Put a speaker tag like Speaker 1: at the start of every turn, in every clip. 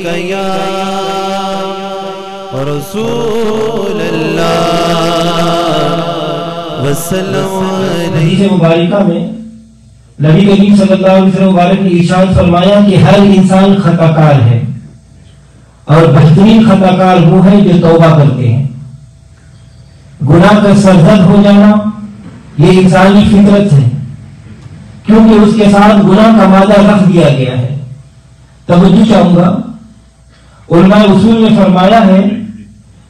Speaker 1: یا رسول اللہ وسلم
Speaker 2: حدیث مبارکہ میں نبی کریم صلی اللہ علیہ وسلم مبارک نے ارشاد فرمایا کہ ہر انسان خطا کار ہے اور بہترین خطا کار وہ ہے جو توبہ کرتے ہیں. گناہ کا سرزد ہو جانا یہ انسانی فطرت ہے کیونکہ اس کے ساتھ گناہ کا مادہ رکھ دیا گیا ہے. توجہ چاہوں گا، علماء اصول نے فرمایا ہے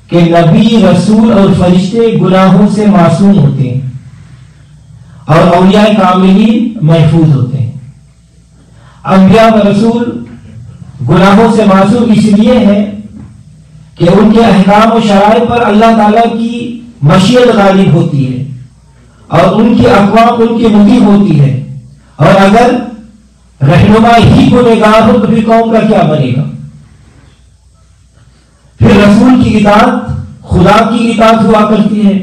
Speaker 2: کہ نبی، رسول اور فرشتے گناہوں سے معصوم ہوتے ہیں اور اولیاء کاملین محفوظ ہوتے ہیں. انبیاء و رسول گناہوں سے معصوم اس لیے ہے کہ ان کے احکام و شرائع پر اللہ تعالیٰ کی مشیت غالب ہوتی ہے اور ان کی اقوام ان کی مطیع ہوتی ہے، اور اگر رہنما ہی گنہگار ہو تو پھر قوم کا کیا بنے گا؟ پھر رسول کی اطاعت خدا کی اطاعت ہوا کرتی ہے،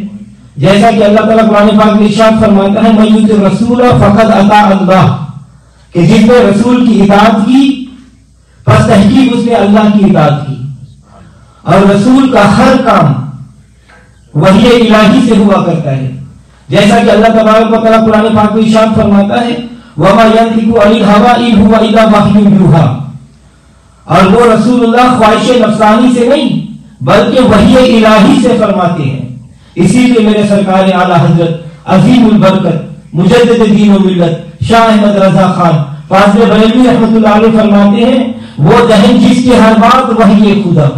Speaker 2: جیسا کہ اللہ تعالیٰ قرآن پاک میں ارشاد فرماتا ہے من یطع الرسول فقد اطاع اللہ، کہ جس نے رسول کی اطاعت کی پس تحقیق اس نے اللہ کی اطاعت کی. اور رسول کا ہر کام وحی الہی سے ہوا کرتا ہے، جیسا کہ اللہ تبارک و تعالیٰ قرآن پاک میں ارشاد فرماتا ہے وَمَا يَنطِقُ عَنِ الْهَوَىٰ إِنْ هُوَ إِلَّا وَحْيٌ يُوحَىٰ، اور وہ رسول اللہ خواہش نفسانی سے نہیں بلکہ وحی الہی سے فرماتے ہیں. اسی لیے میرے سرکار اعلیٰ حضرت عظیم البرکت مجدد دین و ملت شاہ احمد رضا خان فاضل بریلوی رحمۃ اللہ علیہ فرماتے ہیں وہ دہن جس کی ہر بات وحی خدا،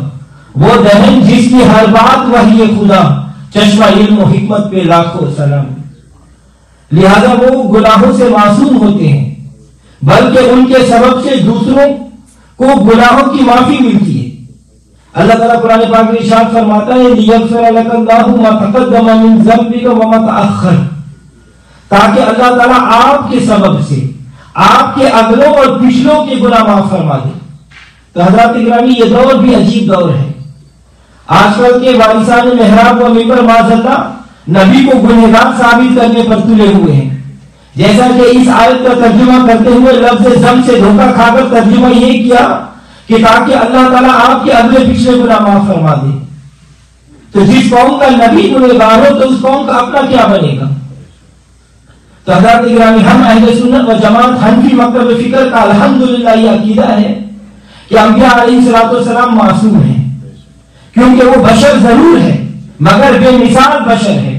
Speaker 2: وہ دہن جس کی ہر بات وحی خدا، چشمہ علم و حکمت پہ لاکھوں سلام. لہذا وہ گناہوں سے معصوم ہوتے ہیں بلکہ ان کے سبب سے دوسروں کو گناہوں کی معافی ملتی ہے. اللہ تعالیٰ قرآن پاک میں ارشاد فرماتا ہے لِيَغْفِرَ لَكَ اللَّهُ مَا تَقَدَّمَ مِن ذَنبِكَ وَمَا تَأَخَّرَ، تاکہ اللہ تعالیٰ آپ کے سبب سے آپ کے اگلوں اور پچھلوں کے گناہ معاف فرما دے. تو حضرات گرامی یہ دور بھی عجیب دور ہے. آج کل کے وارثان محراب و ممبر معاذ اللہ نبی کو گنہگار ثابت کرنے پر تلے ہوئے ہیں، جیسا کہ اس آیت کا ترجمہ کرتے ہوئے لفظ ضم سے دھوکہ کھا کر ترجمہ یہ کیا کہ تاکہ اللہ تعالیٰ آپ کے اگلے پچھلے گناہ معاف فرما دے. تو جس قوم کا نبی گنہگار ہو تو اس قوم کا اپنا کیا بنے گا؟ تو حضرات گرامی ہم اہل سنت و جماعت حنفی مکتب فکر کا الحمدللہ یہ عقیدہ ہے کہ انبیاء علیہ الصلوۃ والسلام معصوم ہیں، کیونکہ وہ بشر ضرور ہے مگر بے مثال بشر ہے.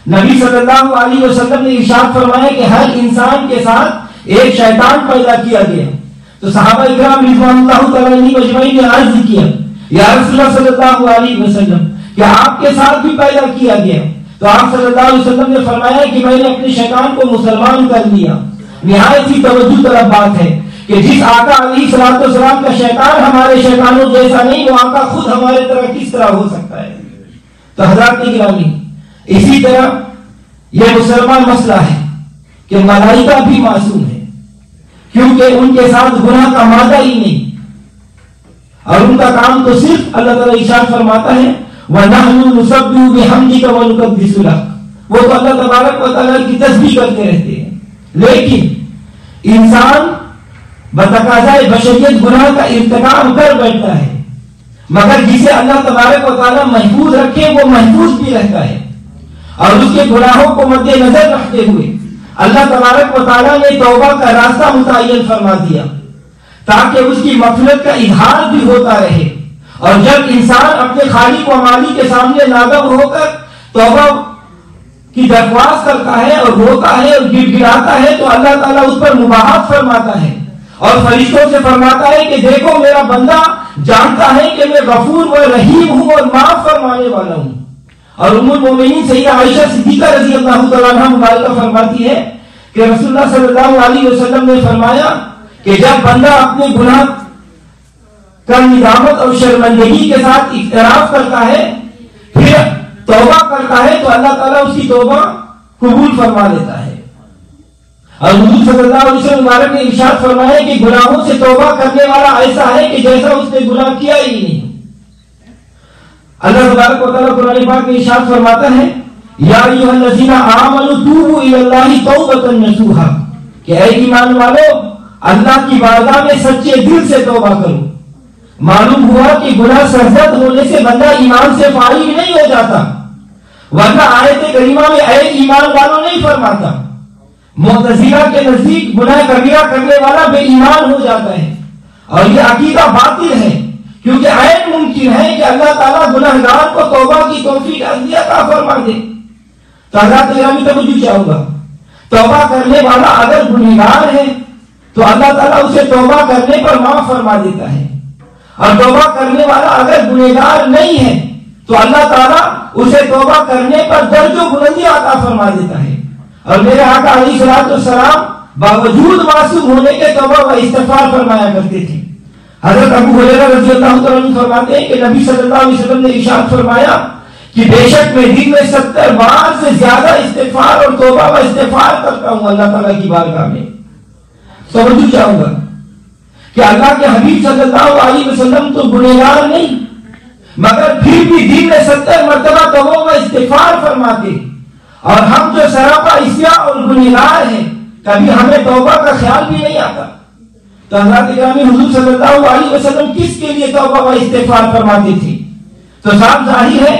Speaker 2: نبی صلی اللہ علیہ وسلم نے ارشاد فرمایا کہ ہر انسان کے ساتھ ایک شیطان پیدا کیا گیا. تو صحابہ اکرام رضوان اللہ تعالی عنہم اجمعین نے عرض کیا یا رسول اللہ صلی اللہ علیہ وسلم کہ آپ کے ساتھ بھی پیدا کیا گیا؟ تو آپ صلی اللہ علیہ وسلم نے فرمایا کہ میں نے اپنے شیطان کو مسلمان کر لیا. نہایت ہی توجہ طلب بات ہے کہ جس آقا علیہ الصلوۃ والسلام کا شیطان ہمارے شیطانوں جیسا نہیں، وہ آقا خود ہمارے طرح کس طرح ہو سکتا ہے؟ تو حضرات گرامی اسی طرح یہ مسلمان مسئلہ ہے کہ ملائکہ بھی معصوم ہے، کیونکہ ان کے ساتھ گناہ کا مادہ ہی نہیں، اور ان کا کام تو صرف اللہ تعالیٰ ارشاد فرماتا ہے وَنَحْنُ نُسَبِّحُ بِحَمْدِكَ وَنُقَدِّسُ لَكَ، وہ تو اللہ تبارک و تعالیٰ کی تسبیح کرتے رہتے ہیں. لیکن انسان بتقاضائے بشریت گناہ کا ارتکاب کر بیٹھتا ہے، مگر جسے اللہ تبارک و تعالیٰ محفوظ رکھے وہ محفوظ بھی رہتا ہے. اور اس کے گناہوں کو مد نظر رکھتے ہوئے اللہ تبارک و تعالیٰ نے توبہ کا راستہ متعین فرما دیا تاکہ اس کی مغفرت کا اظہار بھی ہوتا رہے. اور جب انسان اپنے خالق و مالک کے سامنے ناگم ہو کر توبہ کی درخواست کرتا ہے اور روتا ہے اور گڑ گڑاتا ہے تو اللہ تعالیٰ اس پر مباحثت فرماتا ہے اور فرشتوں سے فرماتا ہے کہ دیکھو میرا بندہ جانتا ہے کہ میں غفور و رحیم ہوں اور معاف فرمانے والا ہوں. اور ام المومنین سیدہ عائشہ صدیقہ رضی اللہ تعالیٰ عنہا مبارکہ فرماتی ہے کہ رسول اللہ صلی اللہ علیہ وسلم نے فرمایا کہ جب بندہ اپنے گناہ کا ندامت اور شرمندگی کے ساتھ اعتراف کرتا ہے پھر توبہ کرتا ہے تو اللہ تعالیٰ اس کی توبہ قبول فرما لیتا ہے. اور حضور صلی اللہ علیہ وسلم مبارک نے ارشاد فرمایا کہ گناہوں سے توبہ کرنے والا ایسا ہے کہ جیسا اس نے گناہ کیا ہی نہیں. اللہ تبارک و تعالیٰ قرآن پاک میں ارشاد فرماتا ہے یا ایھا الذین آمنوا توبوا الی اللہ توبۃ نصوحا، کہ اے ایمان والو اللہ کی بارگاہ میں سچے دل سے توبہ کرو. معلوم ہوا کہ گناہ سرزد ہونے سے بندہ ایمان سے فارغ نہیں ہو جاتا، ورنہ آیت کریمہ میں اے ایمان والوں نہیں فرماتا۔ معتزلہ کے نزدیک گناہ کبیرہ کرنے والا بے ایمان ہو جاتا ہے، اور یہ عقیدہ باطل ہے، کیونکہ عین ممکن ہے کہ اللہ تعالیٰ گناہگار کو توبہ کی توفیق عطا فرما دے۔ تو حضرات گرامی توجہ چاہوں گا، توبہ کرنے والا اگر گنہگار ہے تو اللہ تعالیٰ اسے توبہ کرنے پر معاف فرما دیتا ہے، اور توبہ کرنے والا اگر گنہگار نہیں ہے تو اللہ تعالیٰ اسے توبہ کرنے پر درج و بلندی عطا فرما دیتا ہے۔ اور میرے آقا علیہ الصلوۃ والسلام باوجود معصوم ہونے کے توبہ و استغفار فرمایا کرتے تھے۔ حضرت ابو ہریرہ رضی اللہ تعالیٰ عنہ فرماتے ہیں کہ نبی صلی اللہ علیہ وسلم نے ارشاد فرمایا کہ بے شک میں دن میں 70 بار سے زیادہ استغفار اور توبہ و استغفار کرتا ہوں اللہ تعالیٰ کی بارگاہ میں۔ توجہ چاہوں گا کہ اللہ کے حبیب صلی اللہ علیہ وسلم تو گنہگار نہیں، مگر پھر بھی دن میں 70 مرتبہ توبہ و استغفار فرماتے، اور ہم جو سراپا عصیاں اور گنہگار ہیں کبھی ہمیں توبہ کا خیال بھی نہیں آتا۔ تو حضرت گرامی حضور صلی اللہ علیہ وسلم کس کے لیے توبہ و استغفار فرماتے تھے؟ تو صاحب ظاہر ہے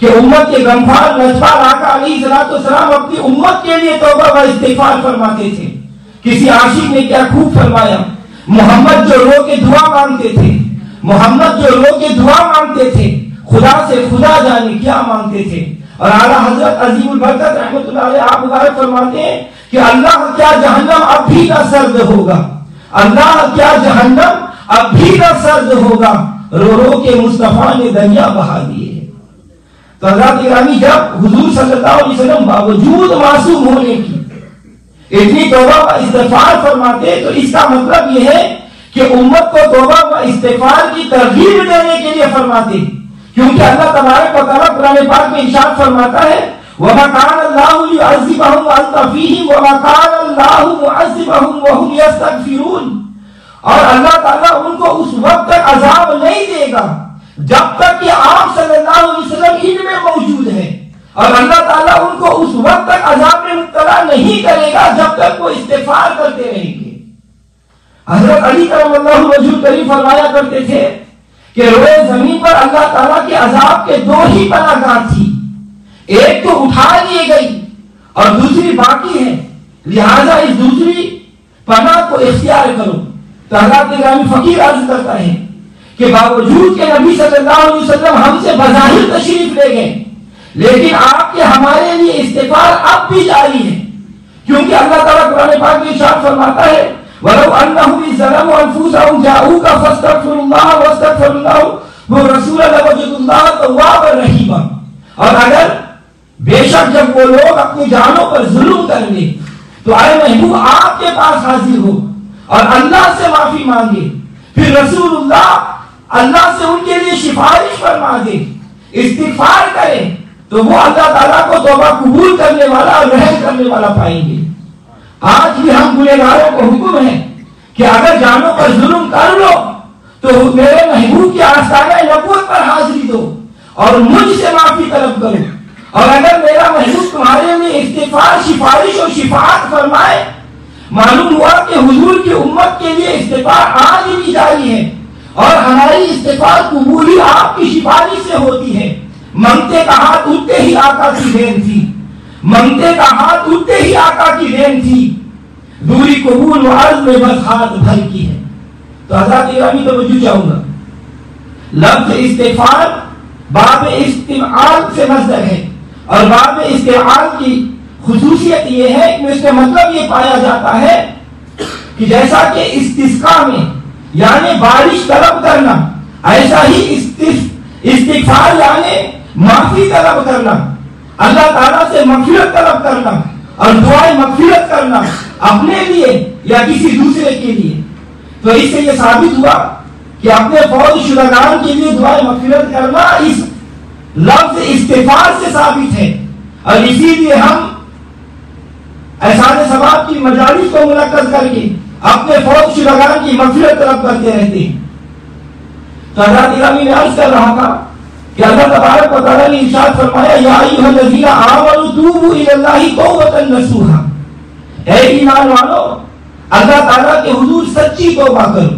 Speaker 2: کہ امت کے غمخوار لجپال آقا علیہ الصلوۃ والسلام اپنی امت کے لیے توبہ و استغفار فرماتے تھے۔ کسی عاشق نے کیا خوب فرمایا، محمد جو رو کے دعا مانگتے تھے، محمد جو رو کے دعا مانگتے تھے، خدا سے خدا جانے کیا مانگتے تھے۔ اور اعلیٰ حضرت عظیم البرکت رحمۃ اللہ علیہ آپ مبارک فرماتے ہیں کہ اللہ کیا جہنم اب بھی نہ سرد ہوگا، اللہ کیا جہنم اب بھی نہ سرد ہوگا، رو رو کے مصطفیٰ نے دریا بہا دیے۔ تو حضرات گرامی جب حضور صلی اللہ علیہ وسلم باوجود معصوم ہونے کی اتنی توبہ و استغفار فرماتے تو اس کا مطلب یہ ہے کہ امت کو توبہ و استغفار کی ترغیب دینے کے لیے فرماتے، کیونکہ اللہ تبارک و تعالیٰ قرآن پاک میں ارشاد فرماتا ہے وَمَا كَانَ اللَّهُ لِيُعَذِّبَهُمْ وَأَنْتَ فِيهِمْ وَمَا كَانَ اللَّهُ مُعَذِّبَهُمْ وَهُمْ يَسْتَغْفِرُونَ، اور اللہ تعالیٰ ان کو اس وقت تک عذاب نہیں دے گا جب تک کہ آپ صلی اللہ علیہ وسلم ان میں موجود ہیں، اور اللہ تعالیٰ ان کو اس وقت تک عذاب میں مبتلا نہیں کرے گا جب تک وہ استغفار کرتے رہیں گے۔ حضرت علی کرم اللہ وجہہ کریم فرمایا کرتے تھے کہ روئے زمین پر اللہ تعالیٰ کے عذاب کے دو ہی پناہ گاہ تھی، ایک تو اٹھا لیے گئی اور دوسری باقی ہے، لہذا اس دوسری پناہ کو اختیار کرو۔ تو حضرت گرامی فقیر عرض کرتا ہے کہ باوجود کہ نبی صلی اللہ علیہ وسلم ہم سے بظاہر تشریف لے گئے، لیکن آپ کے ہمارے لیے استغفار اب بھی جاری ہے، کیونکہ اللہ تعالیٰ قرآن پاک میں ارشاد فرماتا ہے وَلَوْ أَنَّهُمْ إِذْ ظَلَمُوا أَنفُسَهُمْ جَاءُوكَ فَاسْتَغْفِرُوا اللَّهَ وَاسْتَغْفَرَ اللَّهُ وَالرَّسُولَ لَوَجَدُوا اللَّهَ تَوَّابًا رَحِيمًا، اور اگر بے شک جب وہ لوگ اپنی جانوں پر ظلم کر لیں تو اے محبوب آپ کے پاس حاضر ہو اور اللہ سے معافی مانگے، پھر رسول اللہ سے ان کے لیے سفارش فرما دے، استغفار کرے، تو وہ اللہ تعالیٰ کو توبہ قبول کرنے والا اور رحم کرنے والا پائیں گے۔ آج بھی ہم گنہگاروں کو حکم ہے کہ اگر جانوں پر ظلم کر لو تو میرے محبوب کی آستانہ نبوت پر حاضری دو اور مجھ سے معافی طلب کرو، اور اگر میرا محبوب تمہارے لیے استغفار، سفارش اور شفاعت فرمائے۔ معلوم ہوا کہ حضور کی امت کے لیے استغفار آج بھی جاری ہے، اور ہماری استغفار قبولی آپ کی سفارش سے ہوتی ہے۔ منگتے کا ہاتھ اٹھتے ہی آقا کی دین تھی، منگتے کا ہاتھ اٹھتے ہی آقا کی دین تھی، دوری قبول و عرض میں بس ہاتھ بھر کی ہے۔ تو حضرات گرامی توجہ چاہوں گا، لفظ استغفار باب استعمال سے مصدر ہے، اور باب استعمال کی خصوصیت یہ ہے کہ اس کا مطلب یہ پایا جاتا ہے کہ جیسا کہ استسقاء میں یعنی بارش طلب کرنا، ایسا ہی استغفار یعنی معافی طلب کرنا، اللہ تعالیٰ سے مغفرت طلب کرنا اور دعائیں مغفرت کرنا اپنے لیے یا کسی دوسرے کے لیے۔ تو اس سے یہ ثابت ہوا کہ اپنے فوت شدگان کے لیے دعائیں مغفرت کرنا اس لفظ استغفار سے ثابت ہے، اور اسی لیے ہم احسان ثواب کی مجالس کو منعقد کر کے اپنے فوت شدگان کی مغفرت طلب کرتے رہتے ہیں۔ تو حضرت گرامی میں عرض کر رہا تھا کہ اللہ تبارک و تعالیٰ نے ارشاد فرمایا یا ایھا الذین آمنوا توبوا الی اللہ توبۃ نصوحا، اے ایمان والو اللہ تعالیٰ کے حضور سچی توبہ کرو۔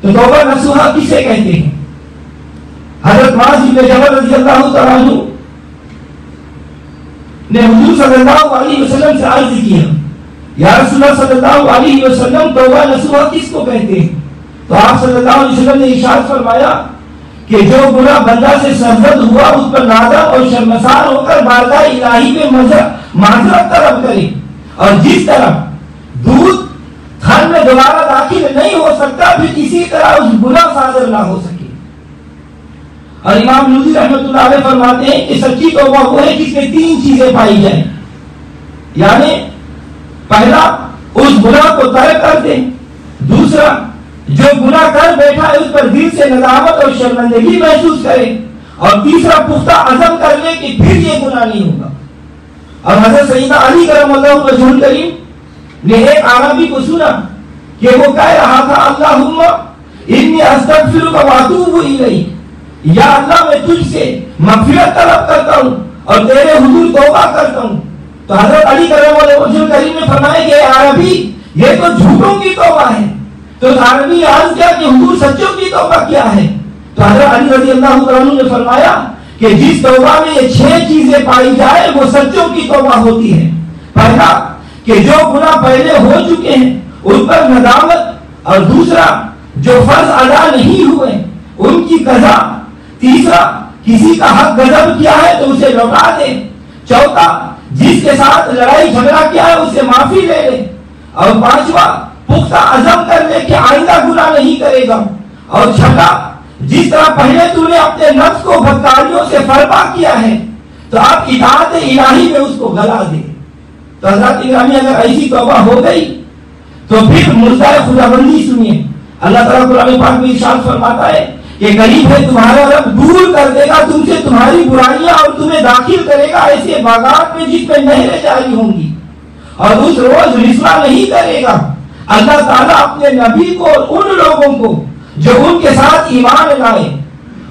Speaker 2: تو توبہ نصوحہ کسے کہتے ہیں؟ حضرت معاذ بن جبل رضی اللہ تعالیٰ عنہ نے حضور صلی اللہ علیہ وسلم سے عرض کیا، یا رسول اللہ صلی اللہ علیہ وسلم توبہ نصوحہ کس کو کہتے ہیں؟ تو آپ صلی اللہ علیہ وسلم نے ارشاد فرمایا کہ جو گناہ بندہ سے سرزد ہوا اس پر نادم اور شرمسار ہو کر بارگاہ الہی میں معذرت طلب کرے، اور جس طرح دودھ تھن میں دوبارہ داخل نہیں ہو سکتا پھر اسی طرح اس گناہ صادر نہ ہو سکے۔ اور امام لوزی رحمۃ اللہ علیہ فرماتے ہیں کہ سچی توبہ وہ ہے جس میں تین چیزیں پائی جائیں، یعنی پہلا اس گناہ کو ترک کر دے، دوسرا جو گناہ کر بیٹھا ہے اس پر دل سے ندامت اور شرمندگی محسوس کرے، اور تیسرا پختہ عزم کر لے کہ پھر یہ گناہ نہیں ہوگا۔ اور حضرت سیدنا علی کرم اللہ وجہہ الکریم نے ایک عربی کو سنا کہ وہ کہہ رہا تھا، اللہم انی استغفرک واتوب الیک، یا اللہ میں تجھ سے مغفرت طلب کرتا ہوں اور تیرے حضور توبہ کرتا ہوں۔ تو حضرت علی کرم اللہ وجہہ الکریم نے فرمایا کہ اے عربی، یہ تو جھوٹوں کی توبہ ہے۔ تو عربی نے عرض کیا کہ حضور سچوں کی توبہ کیا ہے؟ تو حضرت علی رضی اللہ عنہ نے فرمایا کہ جس توبہ میں یہ 6 چیزیں پائی جائے وہ سچوں کی توبہ ہوتی ہے۔ پہلا کہ جو گناہ پہلے ہو چکے ہیں ان پر ندامت، اور دوسرا جو فرض ادا نہیں ہوئے ان کی قضا، تیسرا کسی کا حق غصب کیا ہے تو اسے لوٹا دے، چوتھا جس کے ساتھ لڑائی جھگڑا کیا ہے اسے معافی لے لے، اور پانچواں پختہ عزم کر لے کہ آئندہ گناہ نہیں کرے گا، اور چھٹا جس طرح پہلے تو نے اپنے نفس کو بدکاریوں سے فرما کیا ہے تو آپ اطاعت الہی میں اس کو گلا دے۔ تو حضرات اکرامی اگر ایسی توبہ ہو گئی تو پھر مردہ خداوندی سنیے، اللہ تعالیٰ قرآن پاک میں ارشاد فرماتا ہے کہ قریب ہے تمہارا رب دور کر دے گا تم سے تمہاری برائیاں اور تمہیں داخل کرے گا ایسے باغات میں جس میں نہریں جاری ہوں گی، اور اس روز رسوا نہیں کرے گا اللہ تعالیٰ اپنے نبی کو اور ان لوگوں کو جو ان کے ساتھ ایمان لائے۔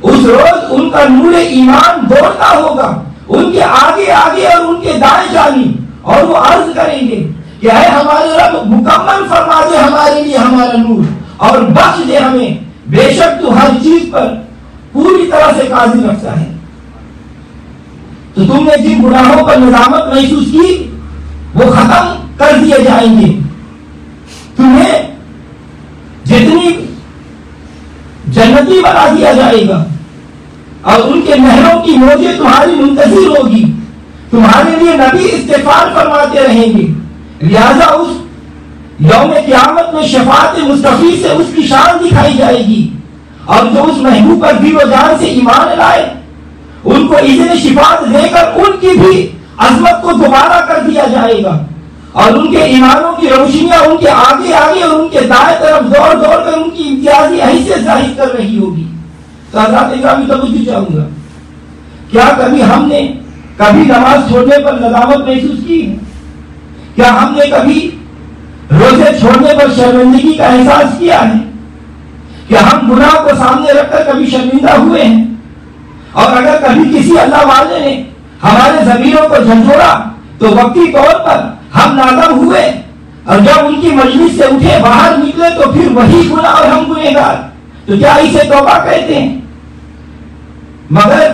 Speaker 2: اس روز ان کا نور ایمان دوڑتا ہوگا ان کے آگے آگے اور ان کے دائیں جانب، اور وہ عرض کریں گے کہ اے ہمارے رب مکمل فرما دے ہمارے لیے ہمارا نور اور بخش دے ہمیں، بے شک تو ہر چیز پر پوری طرح سے قادر رکھتا ہے۔ تو تم نے جن گناہوں پر ندامت محسوس کی وہ ختم کر دیے جائیں گے، تمہیں جتنی جنتی بنا دیا جائے گا، اور ان کے نہروں کی موجیں تمہاری منتظر ہوگی، تمہارے لیے نبی استغفار فرماتے رہیں گے، لہذا اس یوم قیامت میں شفاعت مصطفی سے اس کی شان دکھائی جائے گی، اور جو اس محبوب پر دل و جان سے ایمان لائے ان کو اذن شفاعت دے کر ان کی بھی عظمت کو دوبارہ کر دیا جائے گا، اور ان کے ایمانوں کی روشنیاں ان کے آگے آگے اور ان کے دائیں طرف دوڑ دوڑ کر ان کی امتیازی حیثیت ظاہر کر رہی ہوگی۔ تو حضرات اکرامی توجہ چاہوں گا، کیا کبھی ہم نے کبھی نماز چھوڑنے پر ندامت محسوس کی ہے؟ کیا ہم نے کبھی روزے چھوڑنے پر شرمندگی کا احساس کیا ہے؟ کیا ہم گناہ کو سامنے رکھ کر کبھی شرمندہ ہوئے ہیں؟ اور اگر کبھی کسی اللہ والے نے ہمارے ضمیروں کو جھنجھوڑا تو وقتی طور پر ہم نادم ہوئے، اور جب ان کی مجلس سے اٹھے باہر نکلے تو پھر وہی گناہ اور ہم گنہگار، تو کیا اسے توبہ کہتے ہیں؟ مگر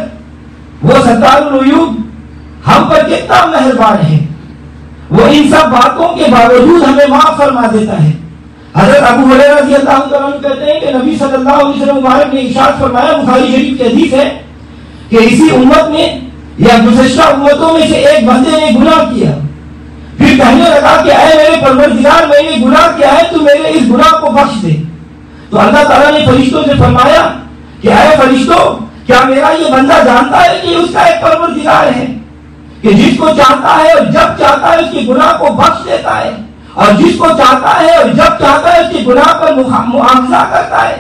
Speaker 2: وہ ستار العیوب ہم پر کتنا مہربان ہے، وہ ان سب باتوں کے باوجود ہمیں معاف فرما دیتا ہے۔ حضرت ابو ہریرہ رضی اللہ عنہ کہتے ہیں کہ نبی صلی اللہ علیہ وسلم مبارک نے ارشاد فرمایا، بخاری شریف کی حدیث ہے کہ اسی امت میں یا گزشتہ امتوں میں سے ایک بندے نے گناہ کیا، پھر کہنے لگا کہ اے میرے پروردگار میں نے گناہ کیا ہے تو میرے اس گناہ کو بخش دے۔ تو اللہ تعالیٰ نے فرشتوں سے فرمایا کہ اے فرشتوں، کیا میرا یہ بندہ جانتا ہے کہ اس کا ایک پروردگار ہے کہ جس کو چاہتا ہے اور جب چاہتا ہے اس کے گناہ کو بخش دیتا ہے، اور جس کو چاہتا ہے اور جب چاہتا ہے اس کے گناہ پر مؤاخذہ کرتا ہے،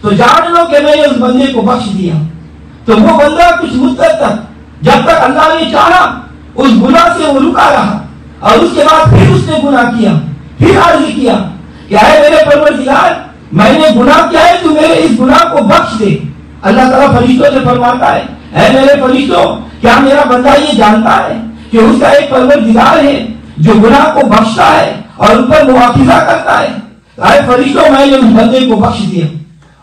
Speaker 2: تو جان لو کہ میں نے اس بندے کو بخش دیا۔ تو وہ بندہ کچھ مدت تک جب تک اللہ نے چاہا اس گناہ سے وہ رکا رہا، اور اس کے بعد پھر اس نے گناہ کیا، پھر عرض کیا کہ اے میرے پروردگار میں نے گناہ کیا ہے تو میرے اس گناہ کو بخش دے۔ اللہ تعالیٰ فرشتوں سے فرماتا ہے اے میرے فرشتوں، کیا میرا بندہ یہ جانتا ہے کہ اس کا ایک پروردگار ہے جو گناہ کو بخشتا ہے اور ان پر مواخذہ کرتا ہے؟ اے فرشتوں میں نے اس بندے کو بخش دیا۔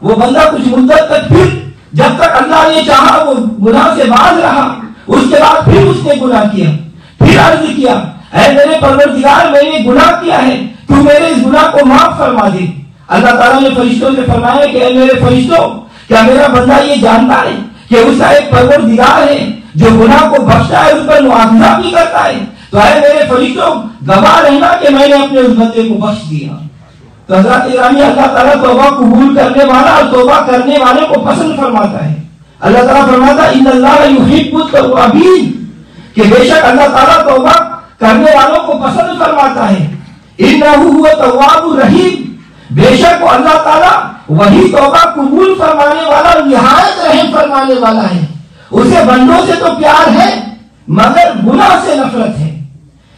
Speaker 2: وہ بندہ کچھ مدت تک پھر جب تک اللہ نے چاہا وہ گناہ سے باز رہا، اس کے بعد پھر اس نے گناہ کیا، پھر عرض کیا اے میرے پروردگار میں نے گناہ کیا ہے، تو میرے اس گناہ کو معاف فرما دے۔ اللہ تعالیٰ نے فرشتوں سے فرمایا کہ اے میرے فرشتوں، کیا میرا بندہ یہ جانتا ہے کہ اس کا ایک پروردگار ہے جو گناہ کو بخشتا ہے، اس پر مواخذہ بھی کرتا ہے؟ تو اے میرے فرشتوں گواہ رہنا کہ میں نے اپنے اس بندے کو بخش دیا۔ تو حضرات گرامی، اللہ تعالیٰ توبہ قبول کرنے والا اور توبہ کرنے والے کو پسند فرماتا ہے۔ اللہ تعالیٰ فرماتا ہے ان اللہ یحب التوابین، کہ بے شک اللہ تعالیٰ توبہ کرنے والوں کو پسند فرماتا ہے۔ انہ هو التواب الرحیم، بے شک وہ اللہ تعالیٰ وہی توبہ قبول فرمانے والا اور نہایت رحم فرمانے والا ہے۔ اسے بندوں سے تو پیار ہے مگر گناہ سے نفرت ہے،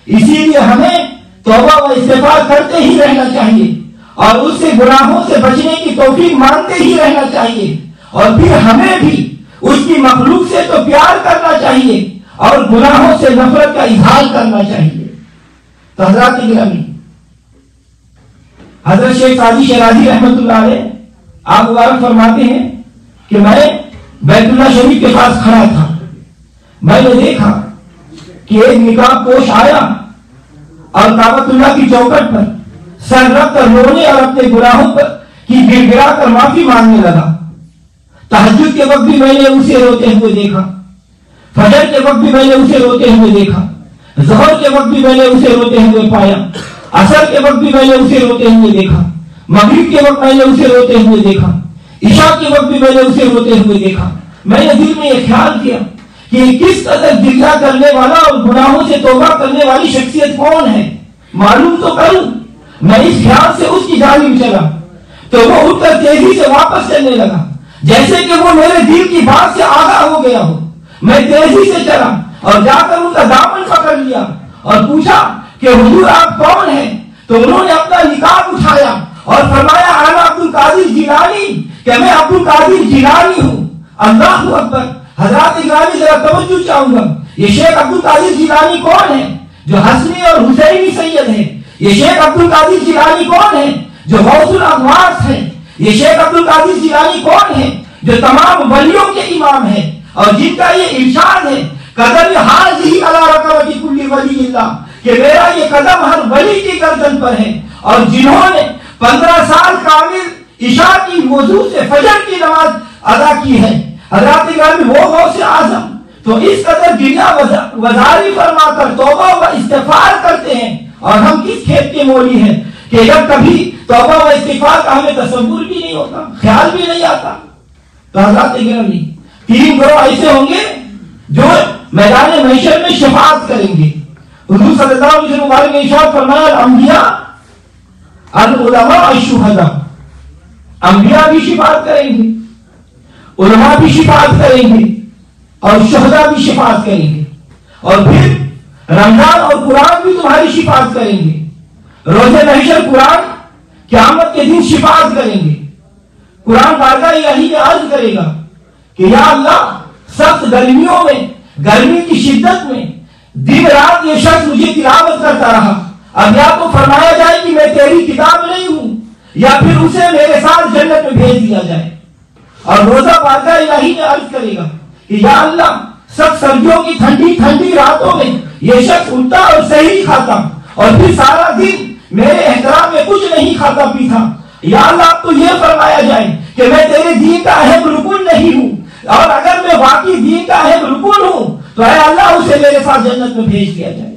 Speaker 2: اسی لیے ہمیں توبہ و استغفار کرتے ہی رہنا چاہیے اور اس سے گناہوں سے بچنے کی توفیق مانگتے ہی رہنا چاہیے، اور پھر ہمیں بھی اس کی مخلوق سے تو پیار کرنا چاہیے اور گناہوں سے نفرت کا اظہار کرنا چاہیے۔ تو حضرات گرامی، حضرت شیخ سعدی شیرازی رحمۃ اللہ علیہ آپ مبارک فرماتے ہیں کہ میں بیت اللہ شریف کے پاس کھڑا تھا، میں نے دیکھا کہ ایک نقاب پوش آیا اور کعبۃ اللہ کی چوکٹ پر سر رکھ کر رونے اور اپنے گناہوں پر کی گر گرا کر معافی مانگنے لگا۔ تہجد کے وقت بھی میں نے اسے روتے ہوئے دیکھا، فجر کے وقت بھی میں نے اسے روتے ہوئے دیکھا، ظہر کے وقت بھی میں نے اسے روتے ہوئے پایا، عصر کے وقت بھی میں نے اسے روتے ہوئے دیکھا، مغرب کے وقت میں نے اسے روتے ہوئے دیکھا، عشاء کے وقت بھی میں نے اسے روتے ہوئے دیکھا۔ میں نے دل میں یہ خیال کیا کہ کس قدر گریہ کرنے والا اور گناہوں سے توبہ کرنے والی شخصیت کون ہے، معلوم تو کروں۔ میں اس خیال سے اس کی جانب چلا تو وہ اٹھ کر تیزی سے واپس چلنے لگا، جیسے کہ وہ میرے دل کی بات سے آگاہ ہو گیا ہو۔ میں تیزی سے چلا اور جا کر ان کا دامن پکڑ لیا اور پوچھا کہ حضور آپ کون ہیں؟ تو انہوں نے اپنا نقاب اٹھایا اور فرمایا انا عبد القادر جیلانی، کہ میں عبد القادر جیلانی ہوں۔ اللہ اکبر! حضرات گرامی ذرا توجہ چاہوں گا، یہ شیخ عبد القادر جیلانی کون ہے جو حسنی اور حسینی سید ہے؟ یہ شیخ عبد القادر جیلانی کون ہے جو غوث الاغواث ہے؟ یہ شیخ عبد القادر جیلانی کون ہے جو تمام ولیوں کے امام ہے اور جن کا یہ ارشاد ہے قدم حاضی علی رقبۃ کل ولی اللہ، کہ میرا یہ قدم ہر ولی کی گردن پر ہے، اور جنہوں نے 15 سال کامل عشاء کی وضو سے فجر کی نماز ادا کی ہے، حضرات گرامی وہ غوث اعظم تو اس قدر گریہ وزاری فرما کر توبہ و استغفار کرتے ہیں، اور ہم کس کھیت کے مولی ہیں کہ جب کبھی توبہ و استغفار کا ہمیں تصور بھی نہیں ہوتا، خیال بھی نہیں آتا۔ تو حضرات گرامی، 3 گروہ ایسے ہوں گے جو میدان محشر میں شفاعت کریں گے۔ حضور صلی اللہ علیہ وسلم نے ارشاد فرمایا الانبیاء العلماء الشہداء، انبیاء بھی شفاعت کریں گے، علماء بھی شفاعت کریں گے اور شہداء بھی شفاعت کریں گے، اور پھر رمضان اور قرآن بھی تمہاری شفاعت کریں گے۔ روز محشر قرآن قیامت کے دن شفاعت کریں گے۔ قرآن بارگاہ الہی میں عرض کرے گا کہ یا اللہ، سخت گرمیوں میں، گرمی کی شدت میں دن رات یہ شخص مجھے تلاوت کرتا رہا، اب یا تو فرمایا جائے کہ میں تیری کتاب نہیں ہوں، یا پھر اسے میرے ساتھ جنت میں بھیج دیا جائے۔ اور روزہ بارگاہ الہی میں عرض کرے گا کہ یا اللہ، سخت سردیوں کی ٹھنڈی ٹھنڈی راتوں میں یہ شخص اٹھتا اور صحیح کھاتا اور پھر سارا دن میرے احترام میں کچھ نہیں کھاتا پیتا، یا اللہ اب تو یہ فرمایا جائے کہ میں تیرے دین کا اہم رکن نہیں ہوں، اور اگر میں واقعی دین کا اہم رکن ہوں تو اے اللہ اسے میرے ساتھ جنت میں بھیج دیا جائے۔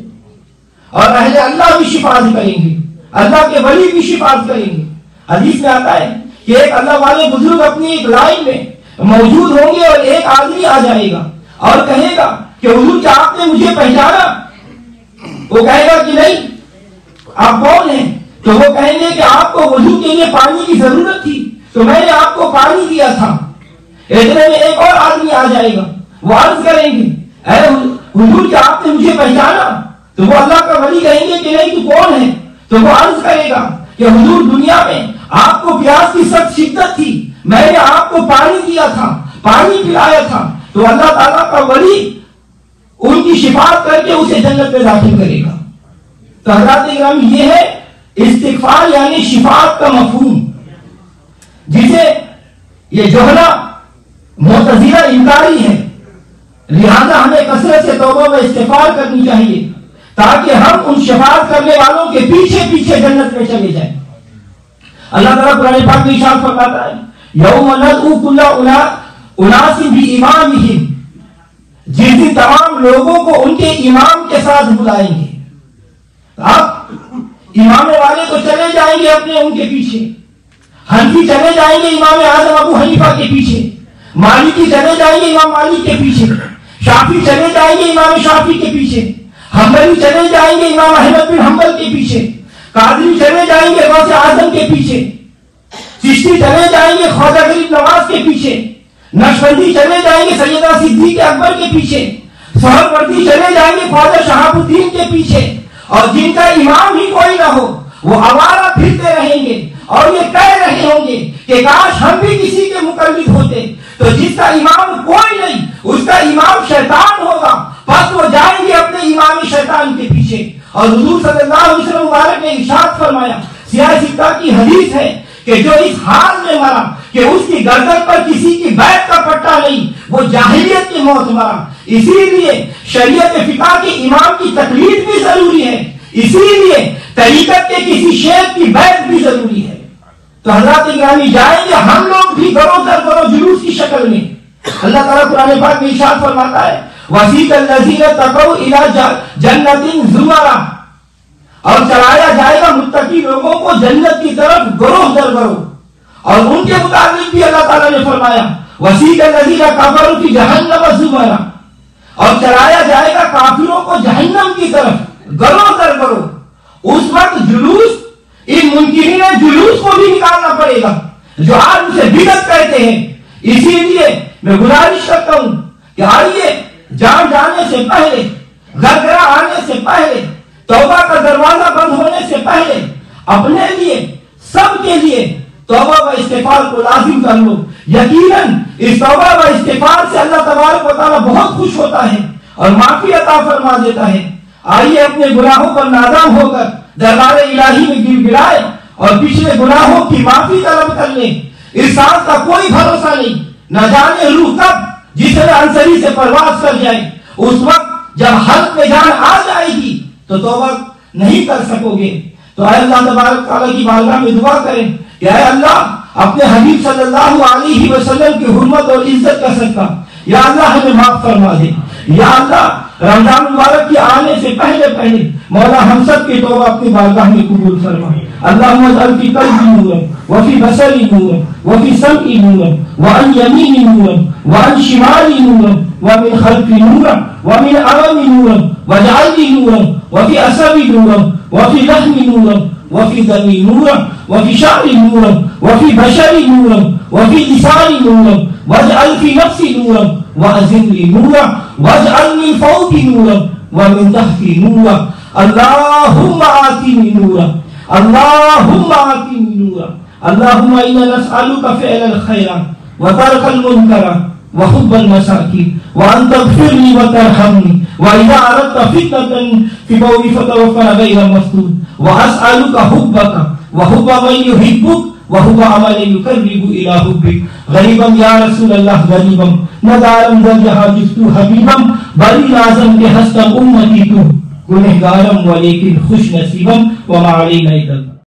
Speaker 2: اور اہل اللہ بھی شفاعت کریں گے، اللہ کے ولی بھی شفاعت کریں گے۔ حدیث میں آتا ہے کہ ایک اللہ والے بزرگ اپنی ایک لائن میں موجود ہوں گے اور ایک آدمی آ جائے گا اور کہے گا کہ حضور کیا آپ نے مجھے پہچانا؟ وہ کہے گا کہ نہیں، آپ کون ہیں؟ تو وہ کہیں گے کہ آپ کو وضو کے لیے پانی کی ضرورت تھی تو میں نے آپ کو پانی دیا تھا۔ اتنے میں ایک اور آدمی آ جائے گا، وہ عرض کریں گے اے حضور کیا آپ نے مجھے پہچانا؟ تو وہ اللہ کا ولی کہیں گے کہ نہیں، تو کون ہے؟ تو وہ عرض کرے گا کہ حضور دنیا میں آپ کو پیاس کی سخت شدت تھی، میں نے آپ کو پانی دیا تھا، پانی پلایا تھا۔ تو اللہ تعالیٰ کا ولی ان کی شفاعت کر کے اسے جنت میں داخل کرے گا۔ تو حضرات گرامی، یہ ہے استغفار یعنی شفاعت کا مفہوم، جسے یہ جوہرہ معتزلہ انکاری ہے، لہذا ہمیں کثرت سے توبہ و استغفار کرنی چاہیے تاکہ ہم ان شفاعت کرنے والوں کے پیچھے پیچھے جنت میں چلے جائیں۔ اللہ تعالیٰ قرآن پاک میں ارشاد فرماتا ہے یوم ندعو کل اناس بامامہم، جس دن تمام لوگوں کو ان کے امام کے ساتھ بلائیں گے۔ آپ امام والے تو چلے جائیں گے اپنے ان کے پیچھے، حنفی چلے جائیں گے امام اعظم ابو حنیفہ کے پیچھے، مالکی چلے جائیں گے امام مالک کے پیچھے، شافعی چلے جائیں گے امام شافعی کے پیچھے، حنبلی چلے جائیں گے امام احمد بن حنبل کے پیچھے، قادری چلے جائیں گے غوث اعظم کے پیچھے، چشتی چلے جائیں گے خواجہ غریب نواز کے پیچھے، نقشبندی چلے جائیں گے سیدہ صدیق اکبر کے پیچھے، سہروردی چلے جائیں گے خواجہ شہاب الدین کے پیچھے، اور جن کا امام ہی کوئی نہ ہو وہ آوارہ پھرتے رہیں گے اور یہ کہہ رہے ہوں گے کہ کاش ہم بھی کسی کے مقلد ہوتے۔ تو جس کا امام کوئی نہیں اس کا امام شیطان ہوگا، پس وہ جائیں گے اپنے امام شیطان کے پیچھے۔ اور حضور صلی اللہ علیہ وسلم مبارک نے ارشاد فرمایا، سیاہ سکہ کی حدیث ہے کہ جو اس حال میں مرا کہ اس کی گردن پر کسی کی بیعت کا پٹا نہیں، وہ جاہلیت کی موت مرا۔ اسی لیے شریعت فقہ کے امام کی تقلید بھی ضروری ہے، اسی لیے طریقت کے کسی شیخ کی بیعت بھی ضروری ہے۔ تو حضرات گرامی جائیں گے ہم لوگ بھی گرو در گرو جلوس کی شکل میں۔ اللہ تعالیٰ قرآن پاک میں ارشاد فرماتا ہے وَسِيقَ الَّذِينَ اتَّقَوْا إِلَىٰ جَنَّةٍ زُمَرًا، اور چلایا جائے گا متقی لوگوں کو جنت کی طرف گروہ در گروہ۔ اور ان کے متعلق بھی اللہ تعالیٰ نے فرمایا وَسِيقَ الَّذِينَ كَفَرُوا فِي جَهَنَّمَ زُمَرًا، اور چلایا جائے گا کافروں کو جہنم کی طرف گروہ در گروہ۔ اس وقت جلوس ان منکرین جلوس کو بھی نکالنا پڑے گا جو آج اسے بدعت کہتے ہیں۔ اسی لیے میں گزارش کرتا ہوں کہ آئیے جان جانے سے پہلے، گرگرا آنے سے پہلے، توبہ کا دروازہ بند ہونے سے پہلے اپنے لیے سب کے لیے توبہ و استغفار کو لازم کر لو۔ یقیناً اس توبہ و استغفار سے اللہ تبارک و تعالیٰ بہت خوش ہوتا ہے اور معافی عطا فرما دیتا ہے۔ آئیے اپنے گناہوں پر نادام ہو کر دربار الہی میں گر گرائے اور پچھلے گناہوں کی معافی طلب کر لیں۔ اس سانس کا کوئی بھروسہ نہیں، نہ جانے روح کب جسم انصری سے پرواز کر جائے۔ اس وقت جب حلق میں جان آ جائے گی تو توبہ نہیں کر سکو گے۔ تو اے اللہ تبارک تعالیٰ کی بارگاہ میں دعا کریں کہ اے اللہ اپنے حبیب صلی اللہ علیہ وسلم کی حرمت اور عزت کا صدقہ یا اللہ ہمیں معاف فرما دے۔ یا اللہ رمضان مبارک کے آنے سے پہلے پہلے مولا ہم سب کی توبہ اپنی بارگاہ میں قبول فرما۔ اللہم اجعل فی قلبی نورا وفی بصری نورا وفی سمعی نورا وعن یمینی نورا وعن شمالی نورا ومن خلفی نورا ومن امامی نورا واجعلنی نورا وفی عصبی نورا وفی لحمی نورا وفی دمی نورا وفی شعری نورا وفی بشری نورا وفی لسانی نورا واجعل فی نفسی نورا وأزل لي نورا واجعل من فوقي نورا ومن تحتي نورا اللهم آتني نورا اللهم آتني نورا اللهم إنا نسألك فعل الخير وترك المنكر وحب المساكين وأن تغفر لي وترحمني وإذا أردت فتنة في قومي فتوفنا غير مفتون وأسألك حبك وحب من يحبك وهو عمل يقرب الى حبك غریبا یا رسول اللہ غریبا ندارم در جہاں جفتو حبیبا بری لازم کے ہستم امتی تو گنہگارم ولیکن خوش نصیبم وما علینا